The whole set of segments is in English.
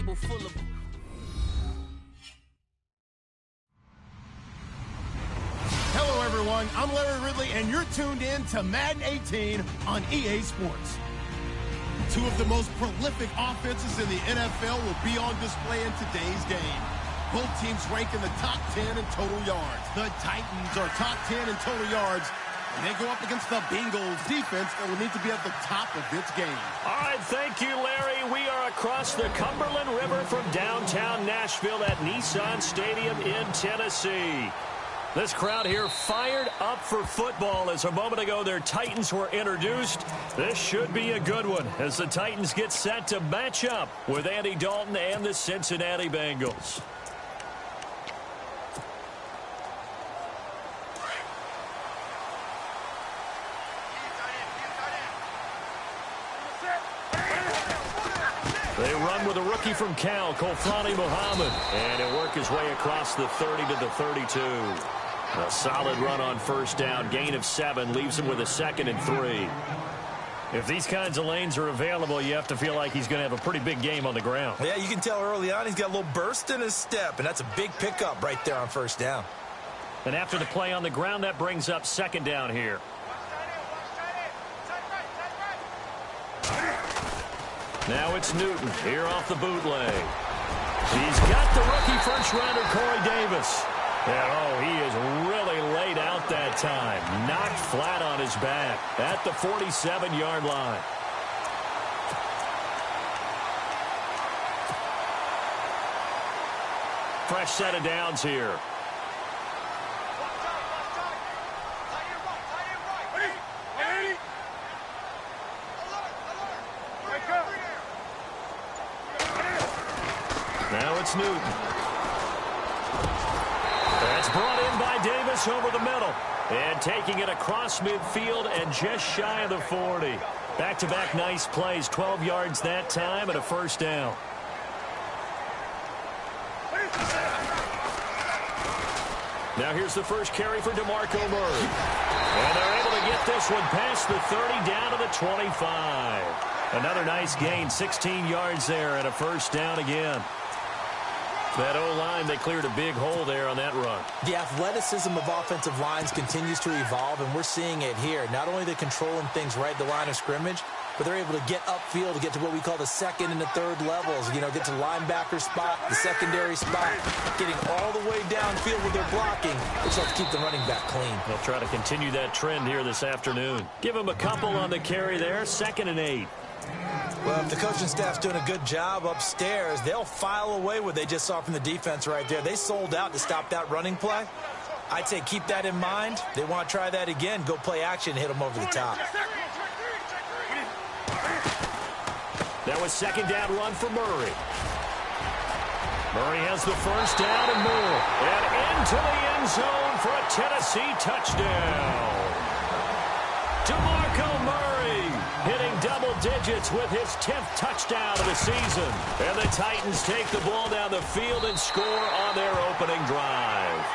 table full of them. Hello, everyone. I'm Larry Ridley, and you're tuned in to Madden 18 on EA Sports. Two of the most prolific offenses in the NFL will be on display in today's game. Both teams rank in the top 10 in total yards. The Titans are top 10 in total yards, and they go up against the Bengals defense that will need to be at the top of its game. All right, thank you, Larry. We are across the Cumberland River from downtown Nashville at Nissan Stadium in Tennessee. This crowd here fired up for football as a moment ago their Titans were introduced. This should be a good one as the Titans get set to match up with Andy Dalton and the Cincinnati Bengals. They run with a rookie from Cal, Kofani Muhammad, and he'll work his way across the 30 to the 32. A solid run on first down, gain of 7, leaves him with a 2nd and 3. If these kinds of lanes are available, you have to feel like he's going to have a pretty big game on the ground. Yeah, you can tell early on he's got a little burst in his step, and that's a big pickup right there on first down. And after the play on the ground, that brings up 2nd down here. Now it's Newton here off the bootleg. He's got the rookie first-rounder Corey Davis. And, oh, he is really laid out that time. Knocked flat on his back at the 47-yard line. Fresh set of downs here. Now it's Newton. That's brought in by Davis over the middle. And taking it across midfield and just shy of the 40. Back-to-back nice plays. 12 yards that time and a first down. Now here's the first carry for DeMarco Murray. And they're able to get this one past the 30 down to the 25. Another nice gain. 16 yards there and a first down again. That O-line, they cleared a big hole there on that run. The athleticism of offensive lines continues to evolve, and we're seeing it here. Not only are they controlling things right at the line of scrimmage, but they're able to get upfield to get to what we call the second and the third levels. You know, get to the linebacker spot, the secondary spot, getting all the way downfield with their blocking, which helps keep the running back clean. They'll try to continue that trend here this afternoon. Give them a couple on the carry there, 2nd and 8. Well, if the coaching staff's doing a good job upstairs, they'll file away what they just saw from the defense right there. They sold out to stop that running play. I'd say keep that in mind. They want to try that again. Go play action, hit them over the top. That was 2nd down run for Murray. Murray has the first down and more. And into the end zone for a Tennessee touchdown. DeMarco Murray hitting double digits with his 10th touchdown of the season. And the Titans take the ball down the field and score on their opening drive.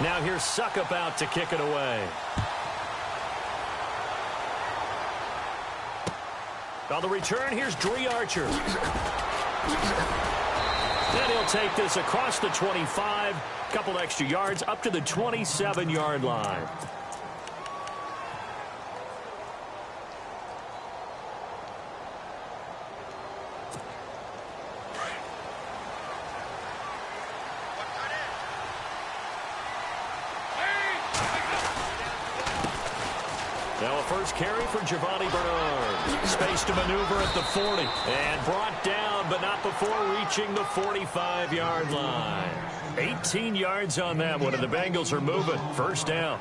Now here's Suckup out to kick it away. On the return, here's Dree Archer. And he'll take this across the 25, couple extra yards up to the 27-yard line. Now a first carry for Giovanni Bernard. Space to maneuver at the 40. And brought down, but not before reaching the 45-yard line. 18 yards on that one, and the Bengals are moving. First down.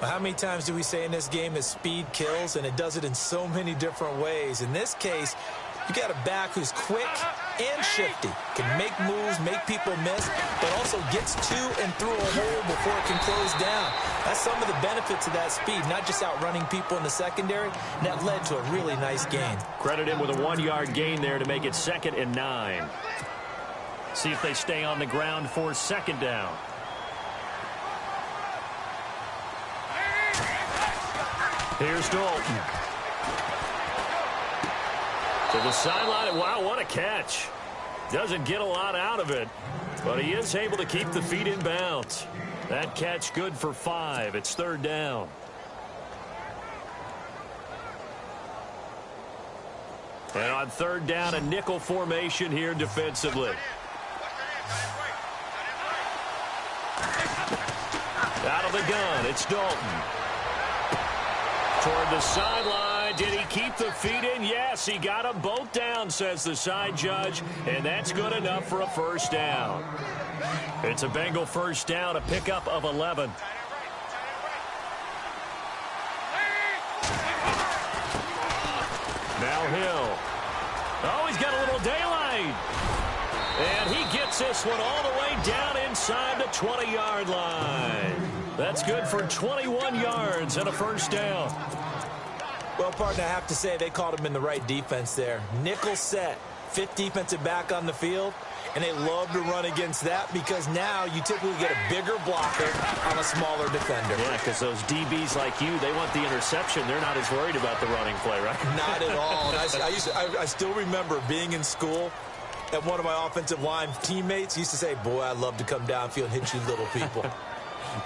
How many times do we say in this game that speed kills, and it does it in so many different ways? In this case, you got a back who's quick and shifty, can make moves, make people miss, but also gets to and through a hole before it can close down. That's some of the benefits of that speed, not just outrunning people in the secondary. And that led to a really nice gain. Credit him with a 1-yard gain there to make it 2nd and 9. See if they stay on the ground for 2nd down. Here's Dalton. To the sideline. Wow, what a catch. Doesn't get a lot out of it, but he is able to keep the feet in bounds. That catch good for 5. It's third down. And on third down, a nickel formation here defensively. Out of the gun, it's Dalton. Toward the sideline, did he keep the feet in? Yes, he got them both down, says the side judge, and that's good enough for a first down. It's a Bengal first down, a pickup of 11. Now Hill. Oh, he's got a little daylight. And he gets this one all the way down inside the 20-yard line. That's good for 21 yards and a first down. Well, partner, I have to say they called him in the right defense there. Nickel set, 5th defensive back on the field, and they love to run against that because now you typically get a bigger blocker on a smaller defender. Yeah, because those DBs like you, they want the interception. They're not as worried about the running play, right? Not at all. And I still remember being in school, and one of my offensive line teammates used to say, boy, I'd love to come downfield and hit you little people.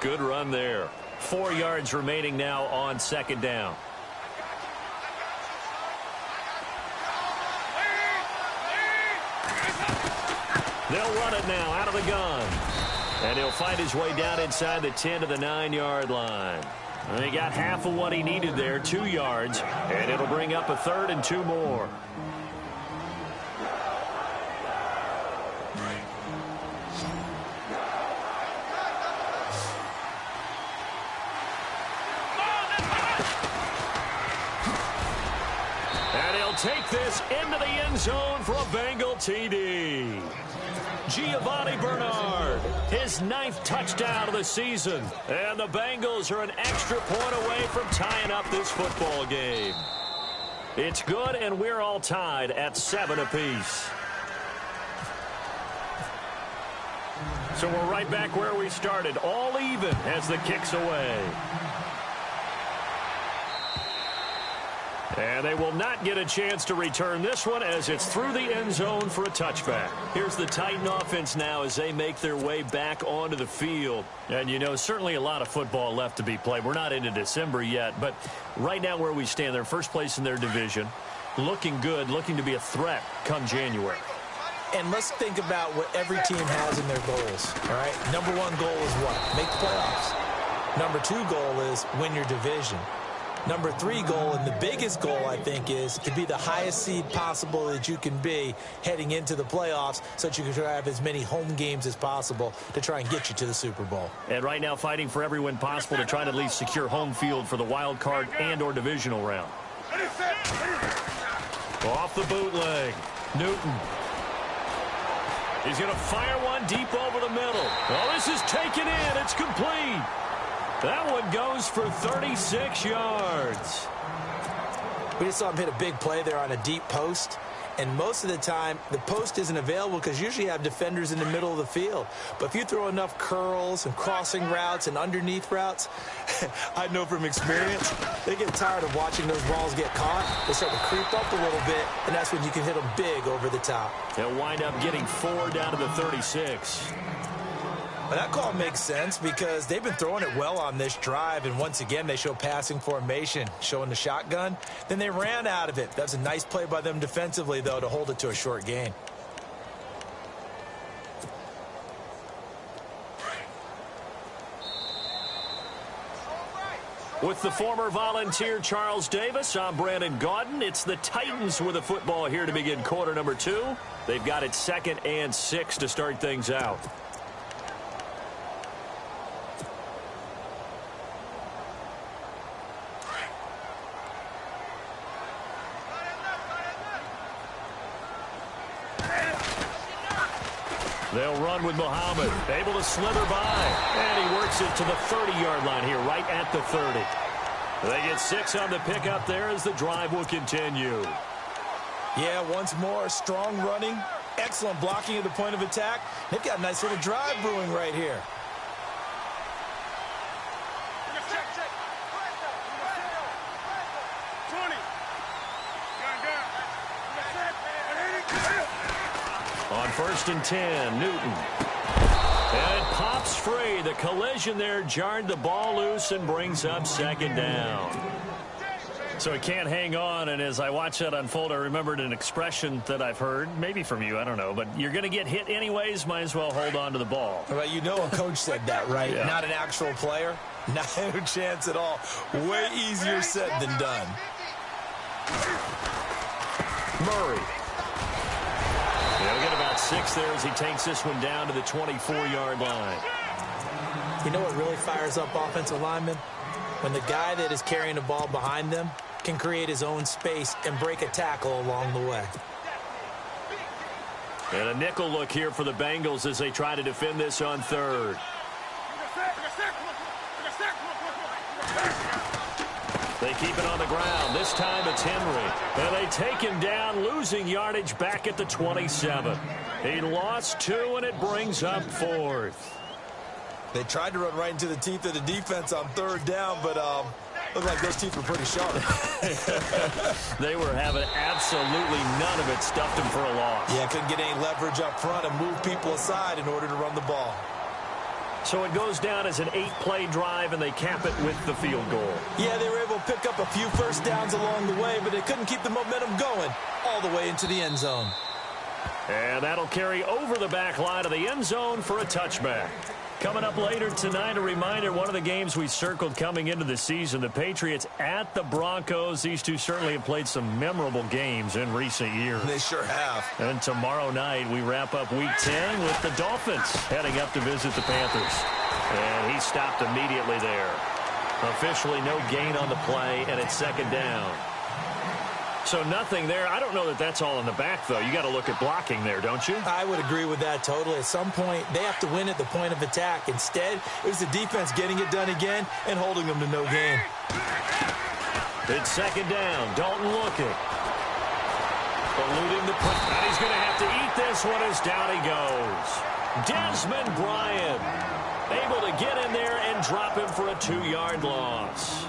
Good run there. 4 yards remaining now on second down. They'll run it now out of the gun. And he'll find his way down inside the 10 to the 9-yard line. And he got half of what he needed there, 2 yards. And it'll bring up a third and 2 more. Take this into the end zone for a Bengal TD. Giovanni Bernard, his 9th touchdown of the season. And the Bengals are an extra point away from tying up this football game. It's good, and we're all tied at 7 apiece. So we're right back where we started, all even as the kick's away. And they will not get a chance to return this one as it's through the end zone for a touchback. Here's the Titan offense now as they make their way back onto the field. And, you know, certainly a lot of football left to be played. We're not into December yet, but right now where we stand, they're first place in their division, looking good, looking to be a threat come January. And let's think about what every team has in their goals, all right? Number 1 goal is what? Make the playoffs. Number 2 goal is win your division. Number 3 goal, and the biggest goal, I think, is to be the highest seed possible that you can be heading into the playoffs so that you can try to have as many home games as possible to try and get you to the Super Bowl. And right now fighting for every win possible to try to at least secure home field for the wild card and or divisional round. Off the bootleg. Newton. He's going to fire one deep over the middle. Oh, this is taken in. It's complete. That one goes for 36 yards. We just saw him hit a big play there on a deep post. And most of the time, the post isn't available because usually you have defenders in the middle of the field. But if you throw enough curls and crossing routes and underneath routes, I know from experience, they get tired of watching those balls get caught. They start to creep up a little bit, and that's when you can hit them big over the top. They'll wind up getting 4 down to the 36. Well, that call makes sense because they've been throwing it well on this drive, and once again, they show passing formation, showing the shotgun. Then they ran out of it. That's a nice play by them defensively, though, to hold it to a short gain. With the former Volunteer Charles Davis, I'm Brandon Gaudin. It's the Titans with the football here to begin quarter number 2. They've got it 2nd and 6 to start things out. They'll run with Muhammad, able to slither by, and he works it to the 30-yard line here, right at the 30. They get 6 on the pickup there as the drive will continue. Yeah, once more, strong running, excellent blocking at the point of attack. They've got a nice little drive brewing right here. 1st and 10. Newton. And it pops free. The collision there jarred the ball loose and brings up 2nd down. So he can't hang on, and as I watch that unfold, I remembered an expression that I've heard, maybe from you, I don't know, but you're going to get hit anyways, might as well hold on to the ball. Well, you know a coach said that, right? Yeah. Not an actual player. Not a chance at all. Way easier said than done. Murray. He'll get about 6 there as he takes this one down to the 24-yard line. You know what really fires up offensive linemen? When the guy that is carrying the ball behind them can create his own space and break a tackle along the way. And a nickel look here for the Bengals as they try to defend this on 3rd. They keep it on the ground. This time it's Henry. And they take him down, losing yardage back at the 27. He lost 2, and it brings up 4th. They tried to run right into the teeth of the defense on 3rd down, but looked like those teeth were pretty sharp. They were having absolutely none of it, stuffed him for a loss. Yeah, couldn't get any leverage up front and move people aside in order to run the ball. So it goes down as an 8-play drive, and they cap it with the field goal. Yeah, they were able to pick up a few first downs along the way, but they couldn't keep the momentum going all the way into the end zone. And that'll carry over the back line of the end zone for a touchback. Coming up later tonight, a reminder, one of the games we circled coming into the season, the Patriots at the Broncos. These two certainly have played some memorable games in recent years. They sure have. And tomorrow night, we wrap up Week 10 with the Dolphins heading up to visit the Panthers. And he stopped immediately there. Officially no gain on the play, and it's 2nd down. So nothing there. I don't know that that's all in the back, though. You got to look at blocking there, don't you? I would agree with that totally. At some point, they have to win at the point of attack. Instead, it was the defense getting it done again and holding them to no gain. It's 2nd down. Dalton looking. Eluding the punt. And he's going to have to eat this one as down he goes. Desmond Bryant able to get in there and drop him for a 2-yard loss.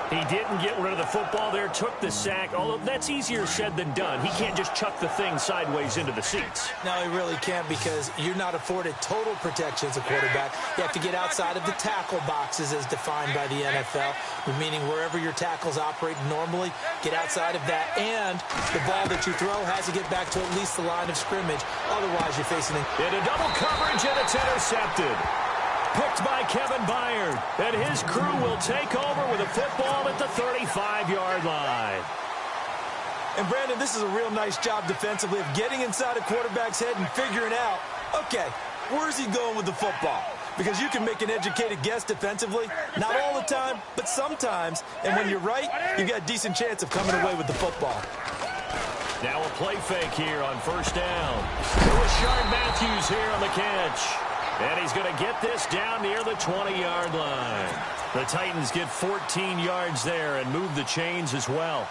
He didn't get rid of the football there, took the sack, although that's easier said than done. He can't just chuck the thing sideways into the seats. No, he really can't, because you're not afforded total protection as a quarterback. You have to get outside of the tackle boxes as defined by the NFL, meaning wherever your tackles operate normally, get outside of that, and the ball that you throw has to get back to at least the line of scrimmage. Otherwise, you're facing into double coverage, and it's intercepted. Picked by Kevin Byard, and his crew will take over with a football at the 35-yard line. And, Brandon, this is a real nice job defensively of getting inside a quarterback's head and figuring out, okay, where's he going with the football? Because you can make an educated guess defensively, not all the time, but sometimes. And when you're right, you've got a decent chance of coming away with the football. Now a play fake here on 1st down. Rashard Matthews here on the catch. And he's going to get this down near the 20-yard line. The Titans get 14 yards there and move the chains as well.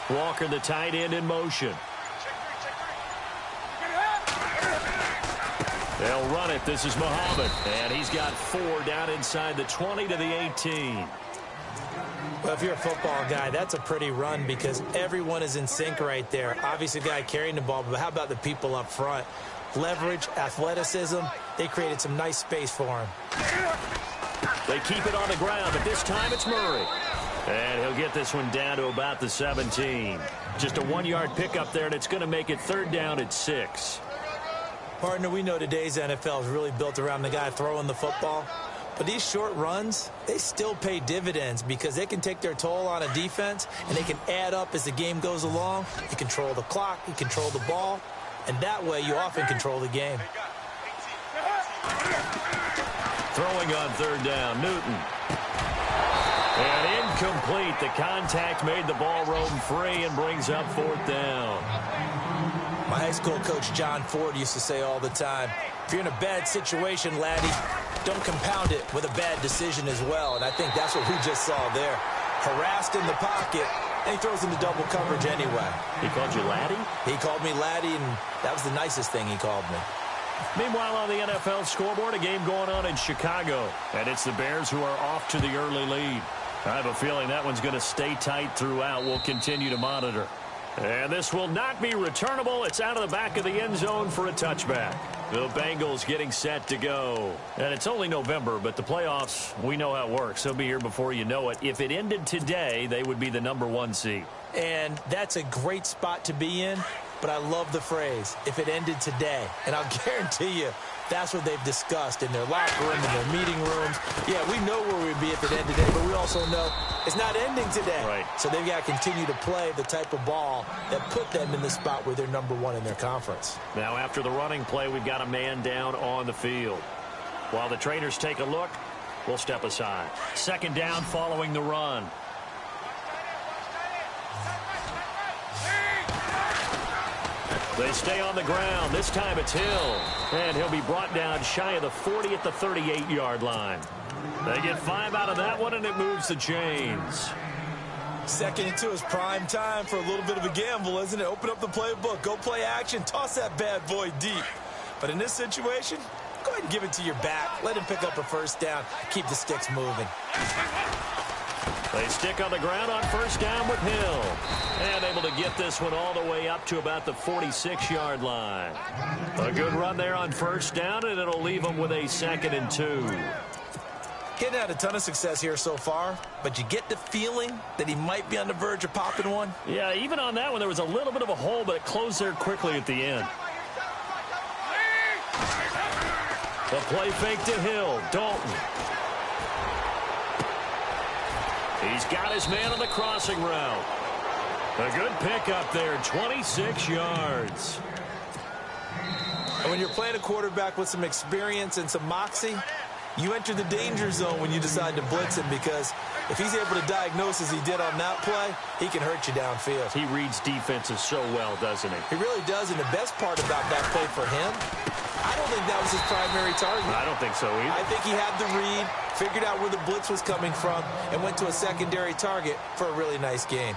Walker, the tight end, in motion. They'll run it. This is Muhammad. And he's got 4 down inside the 20 to the 18. Well, if you're a football guy, that's a pretty run because everyone is in sync right there. Obviously, the guy carrying the ball, but how about the people up front? Leverage, athleticism, they created some nice space for him. They keep it on the ground, but this time it's Murray. And he'll get this one down to about the 17. Just a 1-yard pickup there, and it's going to make it 3rd down at 6. Partner, we know today's NFL is really built around the guy throwing the football. But these short runs, they still pay dividends because they can take their toll on a defense, and they can add up as the game goes along. You control the clock, you control the ball, and that way you often control the game. Throwing on 3rd down, Newton. And incomplete. The contact made the ball roam free and brings up 4th down. My high school coach, John Ford, used to say all the time, if you're in a bad situation, laddie, don't compound it with a bad decision as well. And I think that's what we just saw there. Harassed in the pocket, and he throws into double coverage anyway. He called you laddie? He called me laddie, and that was the nicest thing he called me. Meanwhile, on the NFL scoreboard, a game going on in Chicago. And it's the Bears who are off to the early lead. I have a feeling that one's going to stay tight throughout. We'll continue to monitor. And this will not be returnable. It's out of the back of the end zone for a touchback. The Bengals getting set to go. And it's only November, but the playoffs, we know how it works. They'll be here before you know it. If it ended today, they would be the #1 seed. And that's a great spot to be in. But I love the phrase, if it ended today. And I'll guarantee you, that's what they've discussed in their locker room, in their meeting rooms. Yeah, we know where we'd be if it ended today, but we also know it's not ending today. Right. So they've got to continue to play the type of ball that put them in the spot where they're #1 in their conference. Now, after the running play, we've got a man down on the field. While the trainers take a look, we'll step aside. Second down following the run. They stay on the ground. This time it's Hill. And he'll be brought down shy of the 40 at the 38-yard line. They get 5 out of that one, and it moves the chains. Second and 2 is prime time for a little bit of a gamble, isn't it? Open up the playbook. Go play action. Toss that bad boy deep. But in this situation, go ahead and give it to your back. Let him pick up a first down. Keep the sticks moving. They stick on the ground on first down with Hill. And able to get this one all the way up to about the 46-yard line. A good run there on first down, and it'll leave them with a 2nd and 2. Getting had a ton of success here so far, but you get the feeling that he might be on the verge of popping one. Yeah, even on that one, there was a little bit of a hole, but it closed there quickly at the end. The play fake to Hill. Dalton. He's got his man on the crossing route. A good pickup there, 26 yards. And when you're playing a quarterback with some experience and some moxie, you enter the danger zone when you decide to blitz him, because if he's able to diagnose as he did on that play, he can hurt you downfield. He reads defenses so well, doesn't he? He really does, and the best part about that play for him, I don't think that was his primary target. I don't think so either. I think he had the read, figured out where the blitz was coming from, and went to a secondary target for a really nice gain.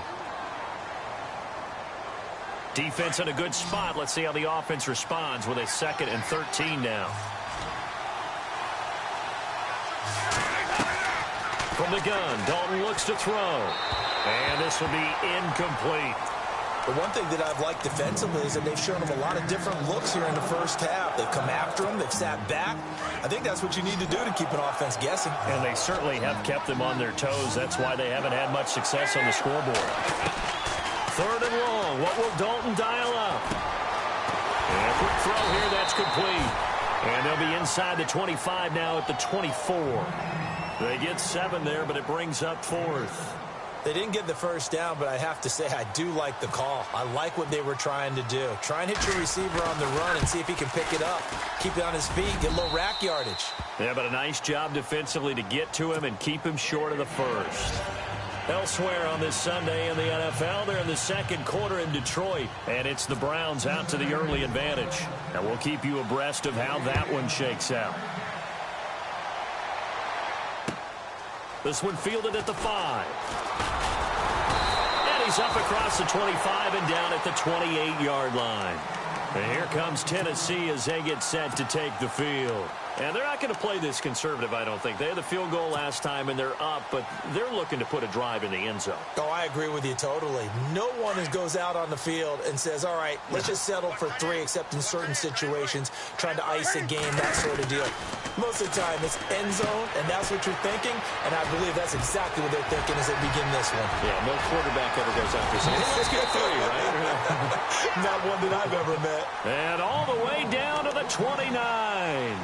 Defense in a good spot. Let's see how the offense responds with a 2nd and 13 now. From the gun, Dalton looks to throw. And this will be incomplete. The one thing that I've liked defensively is that they've shown him a lot of different looks here in the first half. They've come after him. They've sat back. I think that's what you need to do to keep an offense guessing. And they certainly have kept them on their toes. That's why they haven't had much success on the scoreboard. 3rd and long. What will Dalton dial up? And a quick throw here. That's complete. And they'll be inside the 25 now at the 24. They get 7 there, but it brings up 4th. They didn't get the first down, but I have to say I do like the call. I like what they were trying to do. Try and hit your receiver on the run and see if he can pick it up. Keep it on his feet, get a little rack yardage. Yeah, but a nice job defensively to get to him and keep him short of the first. Elsewhere on this Sunday in the NFL, they're in the second quarter in Detroit, and it's the Browns out to the early advantage. And we'll keep you abreast of how that one shakes out. This one fielded at the 5. And he's up across the 25 and down at the 28-yard line. And here comes Tennessee as they get set to take the field. And they're not going to play this conservative, I don't think. They had the field goal last time, and they're up, but they're looking to put a drive in the end zone. Oh, I agree with you totally. No one goes out on the field and says, all right, let's just settle for 3, except in certain situations, trying to ice a game, that sort of deal. Most of the time, it's end zone, and that's what you're thinking, and I believe that's exactly what they're thinking as they begin this one. Yeah, no quarterback ever goes out there saying, hey, let's get 3, right? Not one that I've ever met. And all the way down to the 29.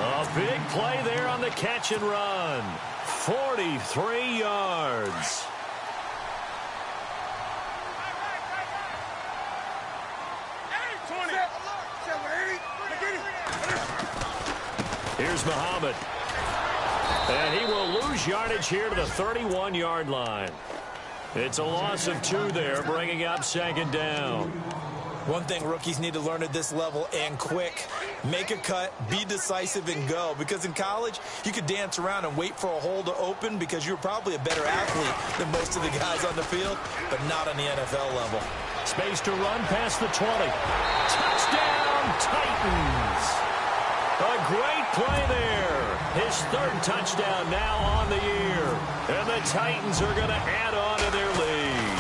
A big play there on the catch and run. 43 yards. Here's Muhammad. And he will lose yardage here to the 31-yard line. It's a loss of 2 there, bringing up 2nd down. One thing rookies need to learn at this level, and quick, make a cut, be decisive, and go. Because in college, you could dance around and wait for a hole to open because you're probably a better athlete than most of the guys on the field, but not on the NFL level. Space to run past the 20. Touchdown, Titans. A great play there. His third touchdown now on the year. And the Titans are going to add on to their lead.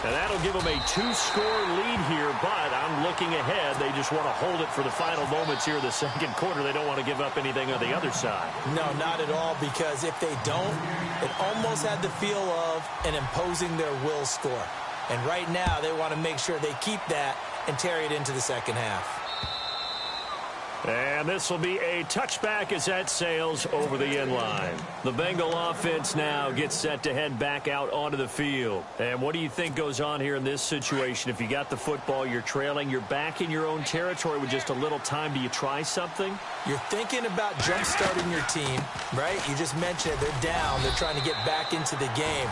And that'll give them a 2-score lead here, but I'm looking ahead. They just want to hold it for the final moments here in the second quarter. They don't want to give up anything on the other side. No, not at all, because if they don't, it almost had the feel of an imposing their will score. And right now, they want to make sure they keep that and carry it into the second half. And this will be a touchback as that sails over the end line. The Bengal offense now gets set to head back out onto the field. And what do you think goes on here in this situation? If you got the football, you're trailing, you're back in your own territory with just a little time. Do you try something? You're thinking about jump-starting your team, right? You just mentioned it. They're down. They're trying to get back into the game.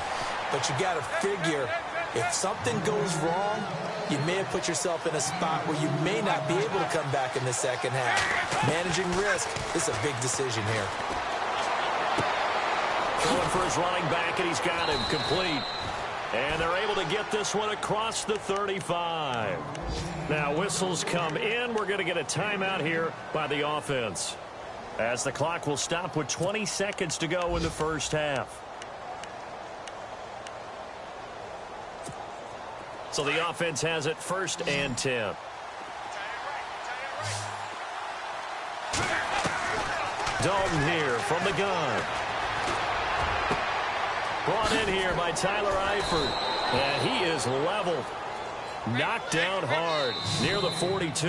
But you got to figure, if something goes wrong, you may have put yourself in a spot where you may not be able to come back in the second half. Managing risk is a big decision here. Going for his running back, and he's got him complete. And they're able to get this one across the 35. Now whistles come in. We're going to get a timeout here by the offense, as the clock will stop with 20 seconds to go in the first half. So the offense has it 1st and 10. Dalton here from the gun. Brought in here by Tyler Eifert. And he is leveled. Knocked down hard near the 42.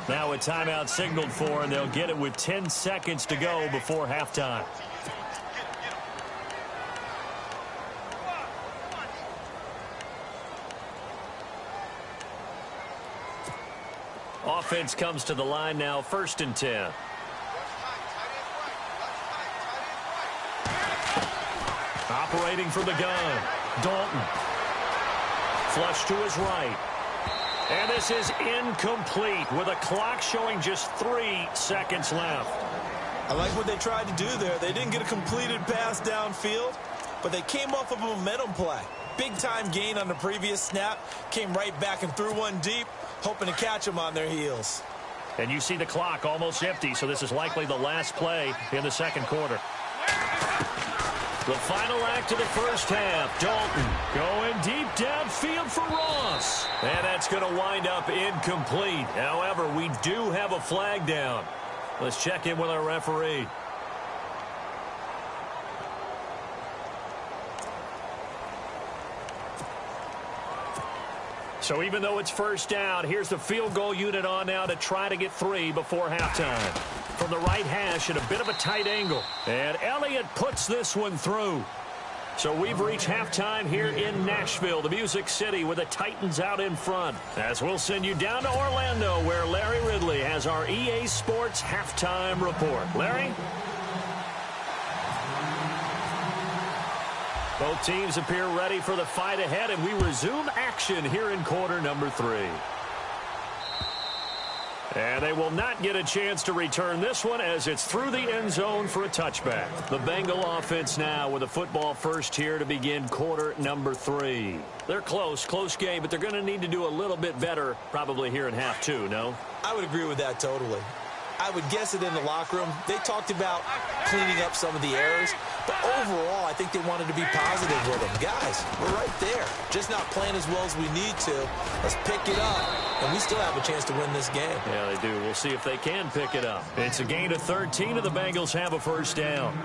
Now a timeout signaled for, and they'll get it with 10 seconds to go before halftime. Offense comes to the line now, 1st and 10. Operating from the gun, Dalton. Flush to his right. And this is incomplete with a clock showing just 3 seconds left. I like what they tried to do there. They didn't get a completed pass downfield, but they came off of a momentum play. Big-time gain on the previous snap. Came right back and threw one deep, hoping to catch them on their heels. And you see the clock almost empty, so this is likely the last play in the second quarter. The final act of the first half. Dalton going deep downfield for Ross. And that's going to wind up incomplete. However, we do have a flag down. Let's check in with our referee. So even though it's 1st down, here's the field goal unit on now to try to get 3 before halftime. From the right hash at a bit of a tight angle. And Elliott puts this one through. So we've reached halftime here in Nashville, the Music City, with the Titans out in front. As we'll send you down to Orlando, where Larry Ridley has our EA Sports halftime report. Larry? Both teams appear ready for the fight ahead, and we resume action here in quarter number 3. And they will not get a chance to return this one as it's through the end zone for a touchback. The Bengal offense now with a football first here to begin quarter number 3. They're close game, but they're going to need to do a little bit better probably here in half 2, no? I would agree with that totally. I would guess it in the locker room. They talked about cleaning up some of the errors, but overall, I think they wanted to be positive with them. Guys, we're right there. Just not playing as well as we need to. Let's pick it up, and we still have a chance to win this game. Yeah, they do. We'll see if they can pick it up. It's a gain of 13, and the Bengals have a 1st down.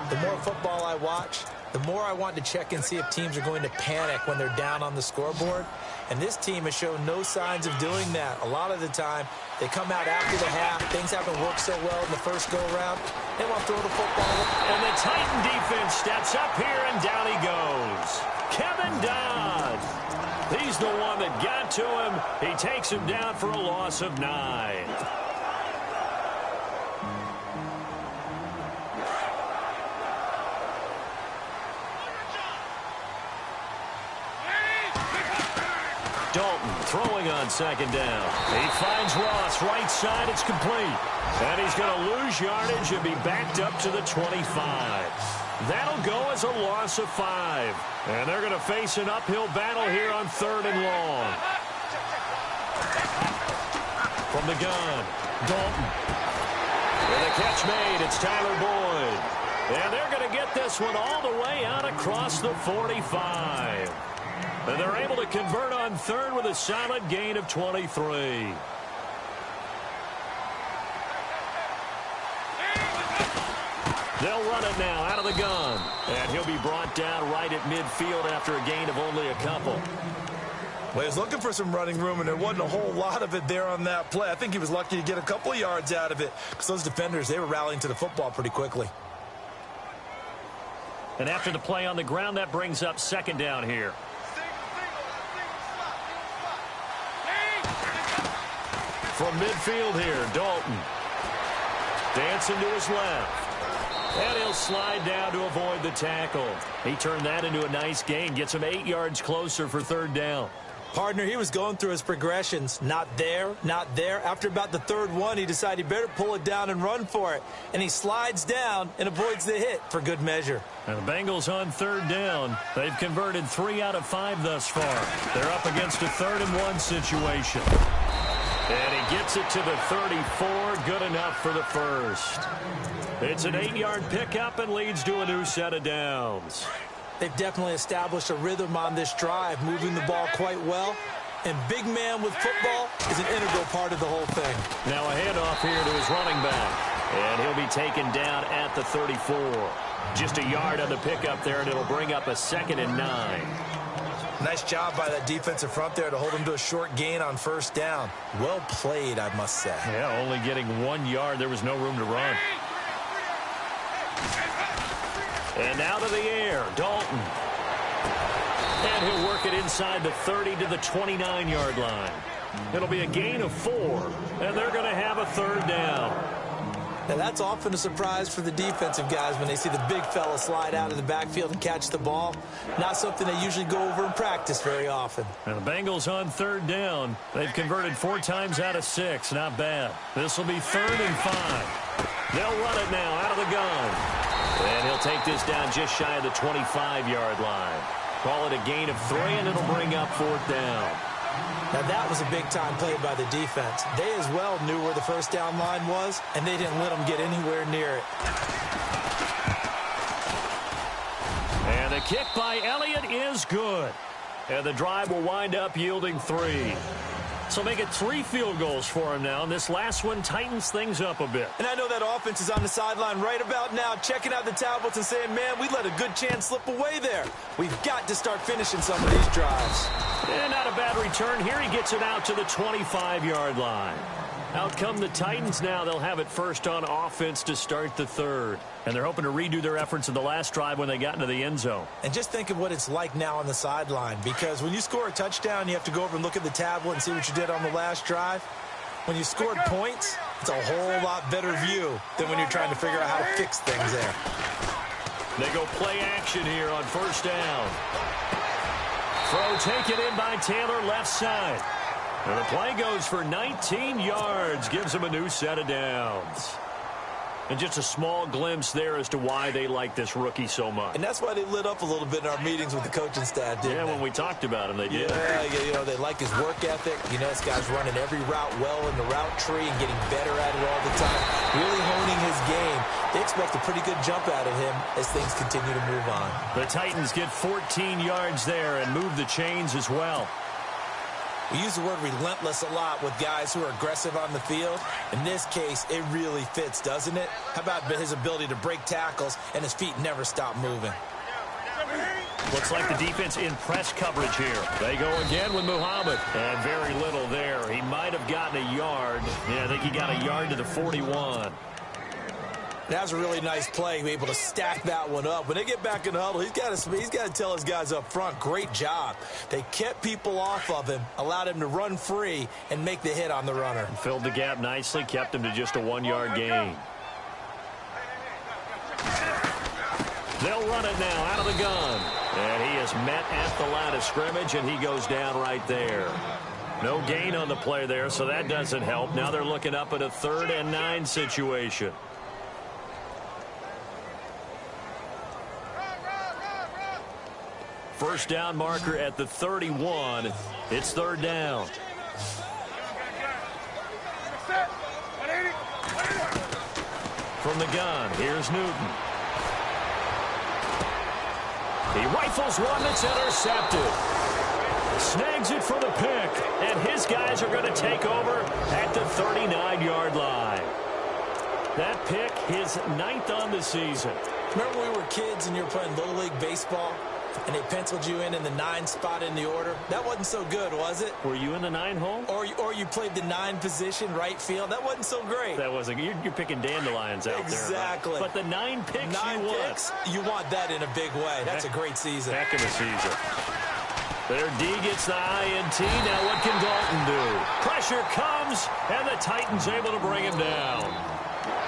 The more football I watch, the more I want to check and see if teams are going to panic when they're down on the scoreboard. And this team has shown no signs of doing that. A lot of the time, they come out after the half. Things haven't worked so well in the first go-around. They want to throw the football. And the Titan defense steps up here, and down he goes. Kevin Dodd. He's the one that got to him. He takes him down for a loss of 9. Dalton throwing on 2nd down. He finds Ross right side. It's complete. And he's going to lose yardage and be backed up to the 25. That'll go as a loss of 5. And they're going to face an uphill battle here on 3rd and long. From the gun, Dalton. With a catch made, it's Tyler Boyd. And they're going to get this one all the way out across the 45. And they're able to convert on 3rd with a solid gain of 23. They'll run it now out of the gun. And he'll be brought down right at midfield after a gain of only a couple. Well, he was looking for some running room, and there wasn't a whole lot of it there on that play. I think he was lucky to get a couple of yards out of it because those defenders, they were rallying to the football pretty quickly. And after the play on the ground, that brings up 2nd down here. From midfield here, Dalton. Dancing to his left. And he'll slide down to avoid the tackle. He turned that into a nice gain. Gets him 8 yards closer for 3rd down. Partner, he was going through his progressions. Not there, not there. After about the 3rd one, he decided he better pull it down and run for it. And he slides down and avoids the hit for good measure. And the Bengals on 3rd down. They've converted 3 out of 5 thus far. They're up against a 3rd and 1 situation. And he gets it to the 34. Good enough for the first. It's an 8-yard pickup and leads to a new set of downs. They've definitely established a rhythm on this drive, moving the ball quite well. And big man with football is an integral part of the whole thing. Now a handoff here to his running back. And he'll be taken down at the 34. Just a yard on the pickup there, and it'll bring up a 2nd and 9. Nice job by that defensive front there to hold him to a short gain on 1st down. Well played, I must say. Yeah, only getting 1 yard. There was no room to run. And out of the air, Dalton. And he'll work it inside the 30 to the 29-yard line. It'll be a gain of 4, and they're going to have a 3rd down. Now, that's often a surprise for the defensive guys when they see the big fella slide out of the backfield and catch the ball. Not something they usually go over in practice very often. And the Bengals on 3rd down. They've converted 4 times out of 6. Not bad. This will be 3rd and 5. They'll run it now out of the gun. And he'll take this down just shy of the 25-yard line. Call it a gain of 3, and it'll bring up 4th down. Now, that was a big-time play by the defense. They as well knew where the 1st down line was, and they didn't let them get anywhere near it. And the kick by Elliott is good. And the drive will wind up yielding 3. So make it 3 field goals for him now. And this last one tightens things up a bit. And I know that offense is on the sideline right about now, checking out the tablets and saying, man, we let a good chance slip away there. We've got to start finishing some of these drives. And not a bad return here. He gets it out to the 25-yard line. Out come the Titans now. They'll have it first on offense to start the 3rd. And they're hoping to redo their efforts in the last drive when they got into the end zone. And just think of what it's like now on the sideline, because when you score a touchdown, you have to go over and look at the tablet and see what you did on the last drive. When you scored points, it's a whole lot better view than when you're trying to figure out how to fix things there. They go play action here on 1st down. Throw taken in by Taylor left side. And the play goes for 19 yards, gives him a new set of downs. And just a small glimpse there as to why they like this rookie so much. And that's why they lit up a little bit in our meetings with the coaching staff, didn't they? Yeah, when we talked about him, they did. Yeah, you know, they like his work ethic. You know, this guy's running every route well in the route tree and getting better at it all the time. Really honing his game. They expect a pretty good jump out of him as things continue to move on. The Titans get 14 yards there and move the chains as well. We use the word relentless a lot with guys who are aggressive on the field. In this case, it really fits, doesn't it? How about his ability to break tackles and his feet never stop moving? Looks like the defense in press coverage here. They go again with Muhammad. And very little there. He might have gotten a yard. Yeah, I think he got a yard to the 41. That was a really nice play, able to stack that one up. When they get back in the huddle, he's got to tell his guys up front, great job. They kept people off of him, allowed him to run free, and make the hit on the runner. Filled the gap nicely, kept him to just a 1-yard gain. They'll run it now out of the gun. And he is met at the line of scrimmage, and he goes down right there. No gain on the play there, so that doesn't help. Now they're looking up at a 3rd and 9 situation. first down marker at the 31. It's third down. From the gun, here's Newton. He rifles one that's intercepted. Snags it for the pick, and his guys are going to take over at the 39-yard line. That pick, his 9th on the season. Remember when we were kids and you were playing Little League Baseball, and they penciled you in the 9 spot in the order? That wasn't so good, was it? Were you in the 9 hole? Or you played the 9 position, right field? That wasn't so great. That wasn't. You're picking dandelions out there. Exactly. But the 9 picks 9 you want. picks, you want that in a big way. That's a great season. Heck of a season. Their D gets the INT. Now what can Dalton do? Pressure comes, and the Titans able to bring him down.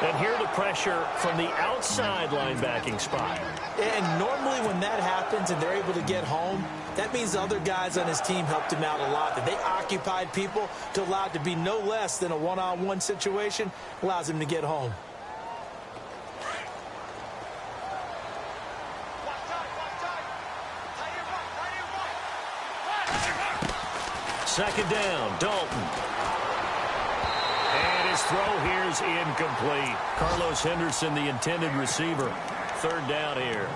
And here the pressure from the outside linebacking spot. And normally when that happens and they're able to get home, that means the other guys on his team helped him out a lot. That they occupied people to allow it to be no less than a one-on-one situation, allows him to get home. Second down, Dalton. And his throw here is incomplete. Carlos Henderson, the intended receiver. Third down here.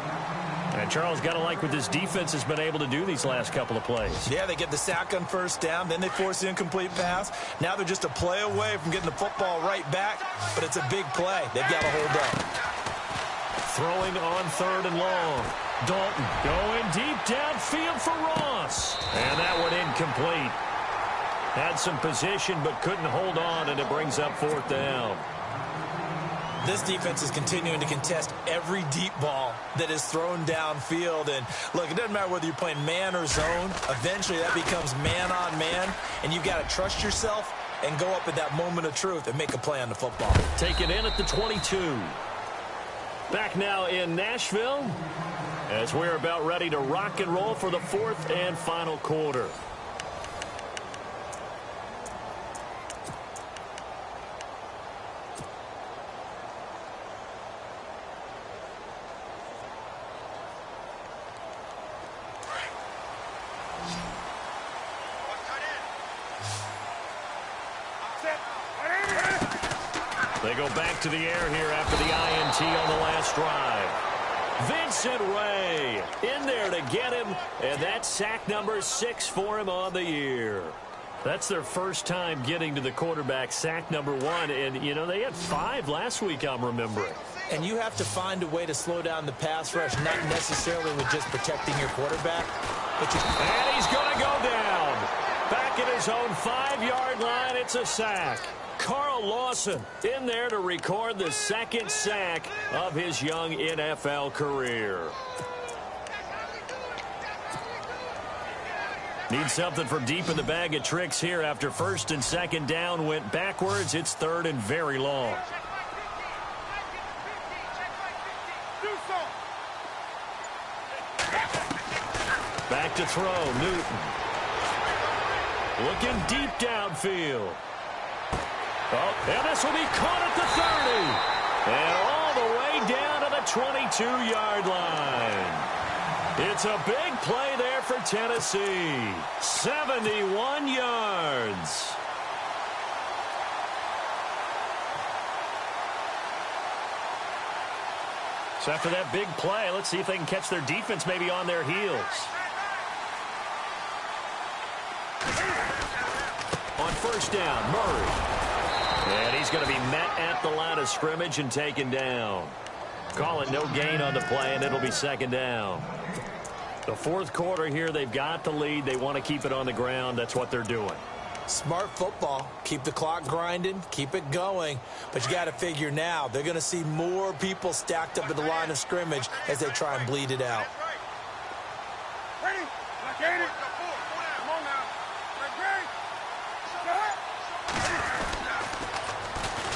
And Charles, got to like what this defense has been able to do these last couple of plays. Yeah, they get the sack on first down, then they force the incomplete pass. Now they're just a play away from getting the football right back, but it's a big play. They've got to hold up. Throwing on third and long. Dalton going deep downfield for Ross. And that one incomplete. Had some position but couldn't hold on, and it brings up fourth down. This defense is continuing to contest every deep ball that is thrown downfield. And look, it doesn't matter whether you're playing man or zone. Eventually that becomes man on man, and you've got to trust yourself and go up at that moment of truth and make a play on the football. Taken in at the 22. Back now in Nashville as we're about ready to rock and roll for the fourth and final quarter. They go back to the air here after the INT on the last drive. Vincent Ray in there to get him, and that's sack number 6 for him on the year. That's their first time getting to the quarterback, sack number 1, and, you know, they had 5 last week, I'm remembering. And you have to find a way to slow down the pass rush, not necessarily with just protecting your quarterback. And he's going to go down. Back at his own 5-yard line, it's a sack. Carl Lawson in there to record the second sack of his young NFL career. Need something from deep in the bag of tricks here after first and second down went backwards. It's third and very long. Back to throw, Newton. Looking deep downfield. Oh, and this will be caught at the 30. And all the way down to the 22-yard line. It's a big play there for Tennessee. 71 yards. So after that big play, let's see if they can catch their defense maybe on their heels. On first down, Murray. And he's going to be met at the line of scrimmage and taken down. Call it no gain on the play, and it'll be second down. The fourth quarter here, they've got the lead. They want to keep it on the ground. That's what they're doing. Smart football. Keep the clock grinding. Keep it going. But you got to figure now, they're going to see more people stacked up at the line of scrimmage as they try and bleed it out. Ready? Get it. Come on now.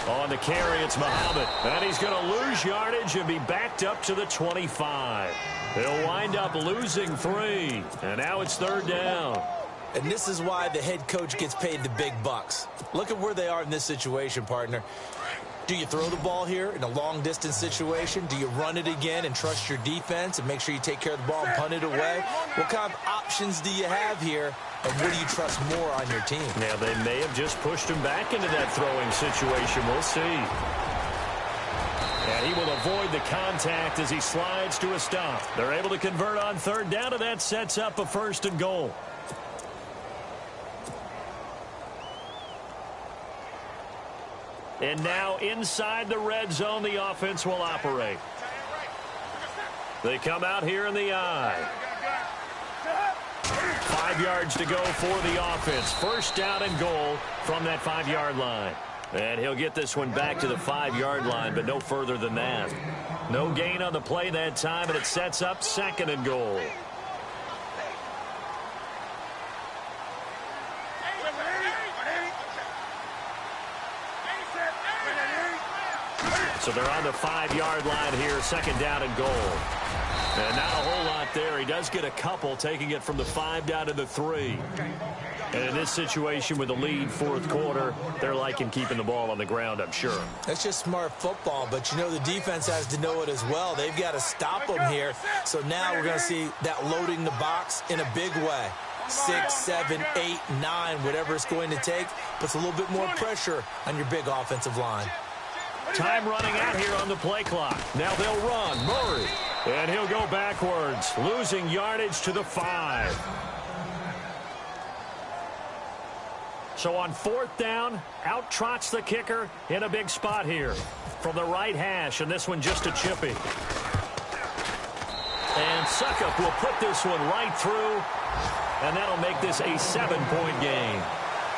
On the carry, it's Muhammad. And he's going to lose yardage and be backed up to the 25. They'll wind up losing 3. And now it's third down. And this is why the head coach gets paid the big bucks. Look at where they are in this situation, partner. Do you throw the ball here in a long-distance situation? Do you run it again and trust your defense and make sure you take care of the ball and punt it away? What kind of options do you have here, and what do you trust more on your team? Now, they may have just pushed him back into that throwing situation. We'll see. And he will avoid the contact as he slides to a stop. They're able to convert on third down, and that sets up a 1st and goal. And now inside the red zone, the offense will operate. They come out here in the I. 5 yards to go for the offense. 1st down and goal from that 5-yard line. And he'll get this one back to the 5-yard line, but no further than that. No gain on the play that time, and it sets up 2nd and goal. So they're on the 5-yard line here, 2nd down and goal. And not a whole lot there. He does get a couple, taking it from the 5 down to the 3. And in this situation with the lead 4th quarter, they're liking keeping the ball on the ground, I'm sure. That's just smart football, but you know the defense has to know it as well. They've got to stop them here. So now we're going to see that loading the box in a big way. 6, 7, 8, 9, whatever it's going to take, puts a little bit more pressure on your big offensive line. Time running out here on the play clock. Now they'll run. Murray. And he'll go backwards, losing yardage to the 5. So on 4th down, out trots the kicker in a big spot here from the right hash, and this one just a chippy. And Suckup will put this one right through, and that'll make this a 7-point game.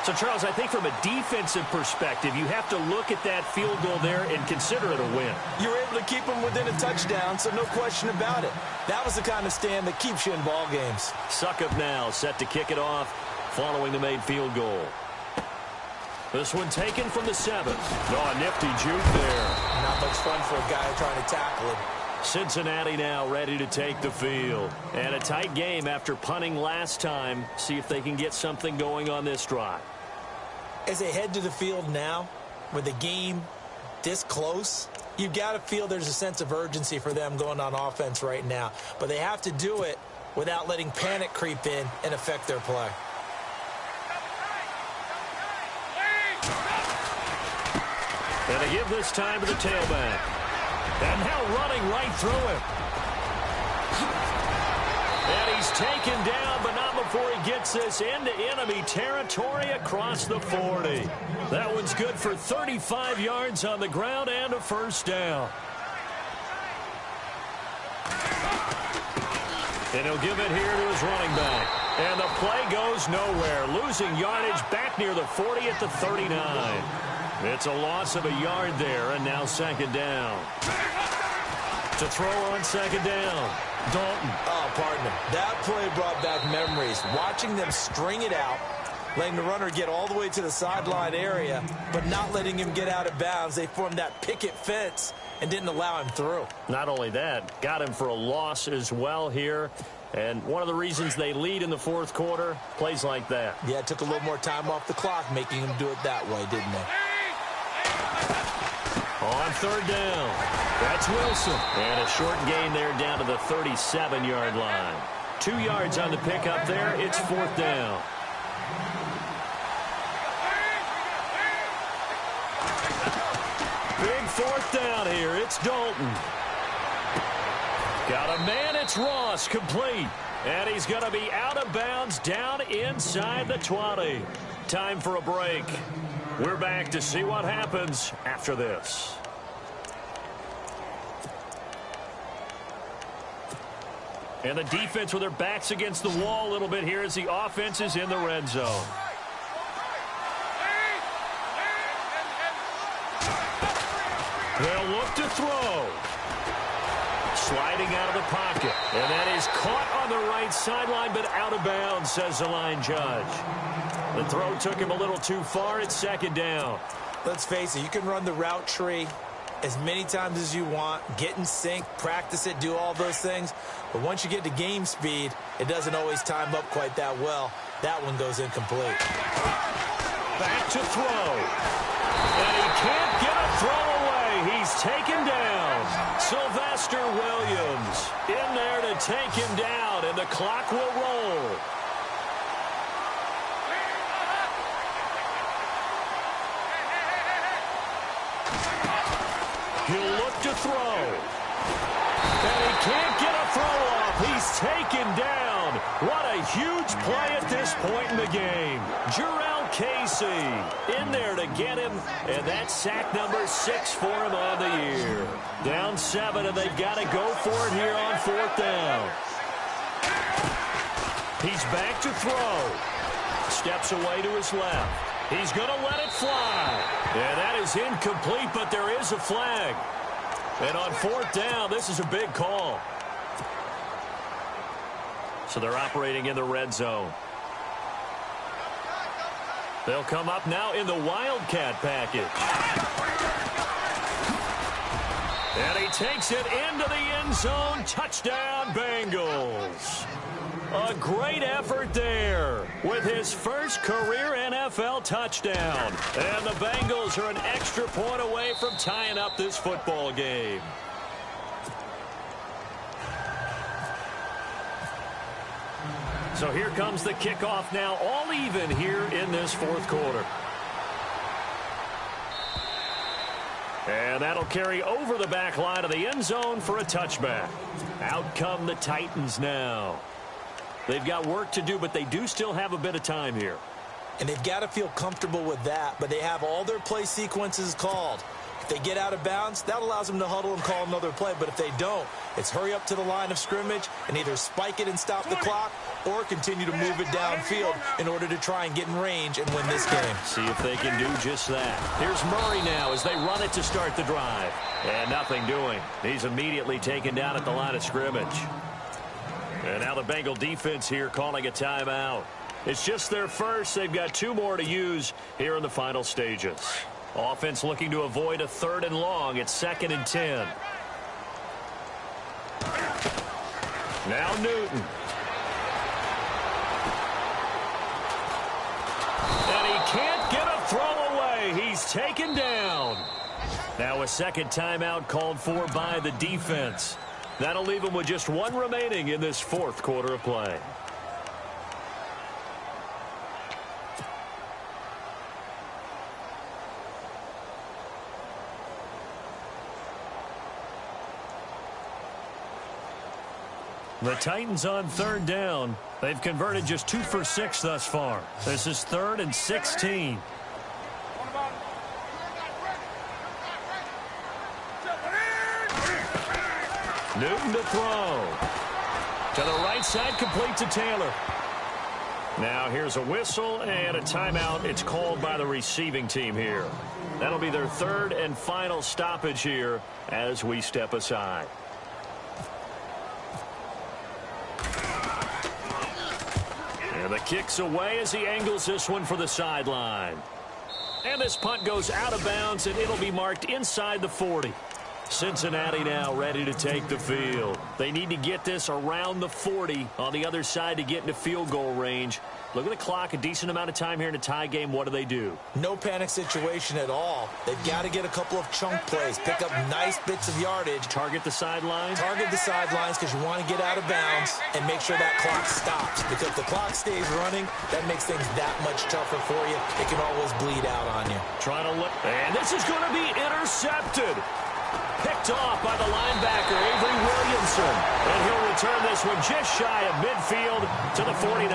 So, Charles, I think from a defensive perspective, you have to look at that field goal there and consider it a win. You were able to keep them within a touchdown, so no question about it. That was the kind of stand that keeps you in ball games. Suckup now set to kick it off following the made field goal. This one taken from the 7. Oh, a nifty juke there. Not much fun for a guy trying to tackle him. Cincinnati now ready to take the field. And a tight game after punting last time. See if they can get something going on this drive. As they head to the field now, with the game this close, you've got to feel there's a sense of urgency for them going on offense right now. But they have to do it without letting panic creep in and affect their play. And they give this time to the tailback. And now running right through him. And he's taken down, but not before he gets this into enemy territory across the 40. That one's good for 35 yards on the ground and a 1st down. And he'll give it here to his running back. And the play goes nowhere, losing yardage back near the 40 at the 39. It's a loss of a yard there, and now 2nd down. To throw on 2nd down. Dalton. Oh, pardon me. That play brought back memories. Watching them string it out, letting the runner get all the way to the sideline area, but not letting him get out of bounds. They formed that picket fence and didn't allow him through. Not only that, got him for a loss as well here. And one of the reasons they lead in the 4th quarter, plays like that. Yeah, it took a little more time off the clock, making him do it that way, didn't they? On 3rd down, that's Wilson. And a short gain there down to the 37-yard line. 2 yards on the pickup there. It's 4th down. Big 4th down here. It's Dalton. Got a man. It's Ross, complete. And he's going to be out of bounds down inside the 20. Time for a break. We're back to see what happens after this. And the defense with their backs against the wall a little bit here as the offense is in the red zone. They'll look to throw. Sliding out of the pocket. And that is caught on the right sideline, but out of bounds, says the line judge. The throw took him a little too far. It's 2nd down. Let's face it, you can run the route tree as many times as you want, get in sync, practice it, do all those things. But once you get to game speed, it doesn't always time up quite that well. That one goes incomplete. Back to throw. And he can't get a throw he's taken down. Sylvester Williams in there to take him down, and the clock will roll. He'll look to throw. And he can't get a throw off. He's taken down. What a huge play at this point in the game. Jarrell Casey in there to get him. And that's sack number 6 for him on the year. Down 7, and they've got to go for it here on 4th down. He's back to throw. Steps away to his left. He's going to let it fly. And that is incomplete, but there is a flag. And on 4th down, this is a big call. So they're operating in the red zone. They'll come up now in the Wildcat package. And he takes it into the end zone. Touchdown, Bengals. A great effort there with his first career NFL touchdown. And the Bengals are an extra point away from tying up this football game. So here comes the kickoff now, all even here in this 4th quarter. And that'll carry over the back line of the end zone for a touchback. Out come the Titans now. They've got work to do, but they do still have a bit of time here. And they've got to feel comfortable with that, but they have all their play sequences called. If they get out of bounds, that allows them to huddle and call another play. But if they don't, it's hurry up to the line of scrimmage and either spike it and stop the clock or continue to move it downfield in order to try and get in range and win this game. See if they can do just that. Here's Murray now as they run it to start the drive. And nothing doing. He's immediately taken down at the line of scrimmage. And now the Bengal defense here calling a timeout. It's just their first. They've got 2 more to use here in the final stages. Offense looking to avoid a 3rd and long. It's 2nd and 10. Now Newton. And he can't get a throw away. He's taken down. Now a second timeout called for by the defense. That'll leave him with just 1 remaining in this 4th quarter of play. The Titans on 3rd down. They've converted just 2 for 6 thus far. This is 3rd and 16. Newton to throw. To the right side, complete to Taylor. Now here's a whistle and a timeout. It's called by the receiving team here. That'll be their 3rd and final stoppage here as we step aside. And the kick's away as he angles this one for the sideline. And this punt goes out of bounds, and it'll be marked inside the 40. Cincinnati now ready to take the field. They need to get this around the 40 on the other side to get into field goal range. Look at the clock, a decent amount of time here in a tie game. What do? No panic situation at all. They've got to get a couple of chunk plays, pick up nice bits of yardage. Target the sidelines? Target the sidelines because you want to get out of bounds and make sure that clock stops. Because if the clock stays running, that makes things that much tougher for you. It can always bleed out on you. Trying to look, and this is going to be intercepted. Picked off by the linebacker, Avery Williamson. And he'll return this one just shy of midfield to the 49.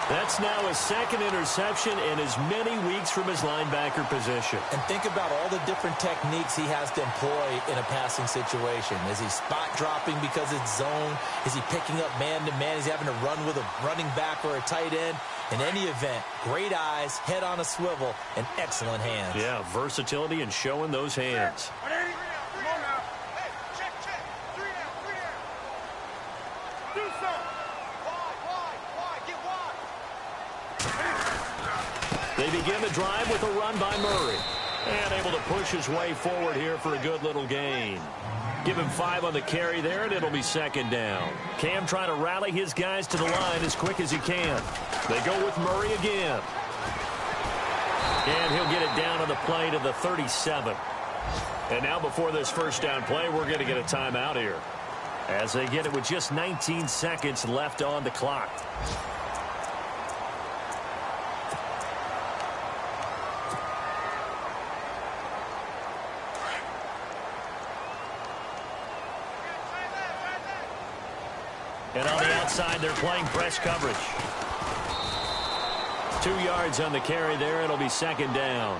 That's now his 2nd interception in as many weeks from his linebacker position. And think about all the different techniques he has to employ in a passing situation. Is he spot dropping because it's zone? Is he picking up man-to-man? Is he having to run with a running back or a tight end? In any event, great eyes, head on a swivel, and excellent hands. Yeah, versatility and showing those hands. They begin the drive with a run by Murray. And able to push his way forward here for a good little gain. Give him 5 on the carry there, and it'll be 2nd down. Cam trying to rally his guys to the line as quick as he can. They go with Murray again. And he'll get it down on the play to the 37. And now before this first down play, we're going to get a timeout here, as they get it with just 19 seconds left on the clock. And on the outside, they're playing press coverage. 2 yards on the carry there. It'll be second down.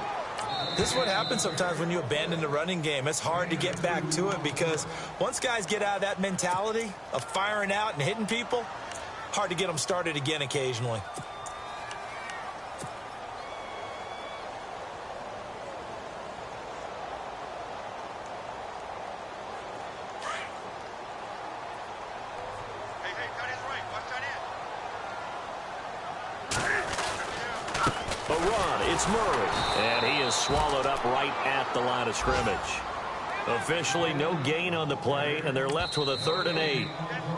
This is what happens sometimes when you abandon the running game. It's hard to get back to it because once guys get out of that mentality of firing out and hitting people, hard to get them started again occasionally. It's Murray, and he is swallowed up right at the line of scrimmage. Officially, no gain on the play, and they're left with a 3rd and 8.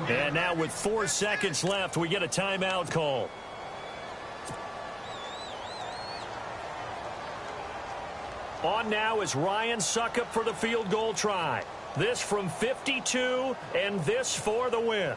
And now with 4 seconds left, we get a timeout call. On now is Ryan Suckup for the field goal try. This from 52, and this for the win.